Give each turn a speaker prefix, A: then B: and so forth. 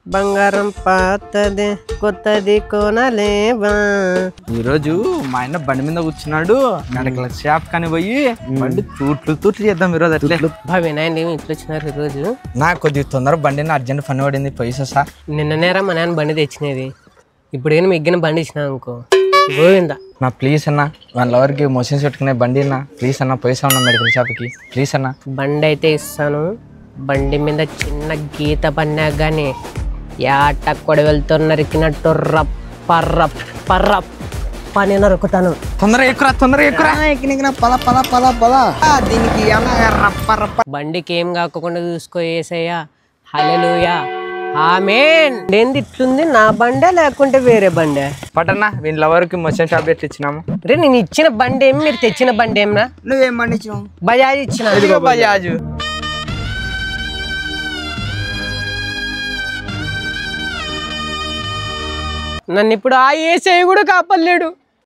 A: బంగారం పాతదే కొత్తది కొనలేవా.
B: ఈరోజు మా ఆయన బండి మీద కూర్చున్నాడు. నడకల షాప్ కానీ పోయి బండి తూట్లు చేద్దాం ఈరోజు. అట్లే
A: వినాయండి ఇట్లా వచ్చినారు ఈరోజు.
B: నాకు కొద్దిగా తొందర బండి అర్జెంట్ పని పడింది పైసా సార్.
A: నిన్ననేరా మా నాన్న బండి తెచ్చినది. ఇప్పుడు ఏం మిగిలిన బండి ఇచ్చినా అనుకో గోవిందా.
B: నా ప్లీజ్ అన్న వాళ్ళ ఎవరికి మోషన్స్ పెట్టుకునే బండి అన్న ప్లీజ్ అన్న పైసా ఉన్నా మెడికల్ షాప్కి ప్లీజ్ అన్న.
A: బండి అయితే ఇస్తాను. బండి మీద చిన్న గీత పన్నా కానీ యాట కొడవెలతో నరికినట్టు రప్ప రప్ప రప్ప అని నరుకుతాను.
B: తొందరగా ఎక్కురా పల పల పల పల దీనికి రప్ప రప్ప.
A: బండికి ఏం కాకుండా చూసుకో యేసయ్యా. హల్లెలూయా ఆమేన్. ఏంది ఇట్లుంది, నా బండే లేకుంటే వేరే బండే?
B: పటన్నా వీళ్ళ ఎవరికి మోషన్ షాప్ ఎట్లా ఇచ్చినాము.
A: రే నేను ఇచ్చిన బండి ఏమి, మీరు తెచ్చిన బండి ఏమన్నా?
B: నువ్వేం బండి ఇచ్చినావు?
A: బజాజ్ ఇచ్చిన.
B: బజాజు
A: నన్ను ఇప్పుడు ఆ ఏసఐ కూడా కాపలేడు.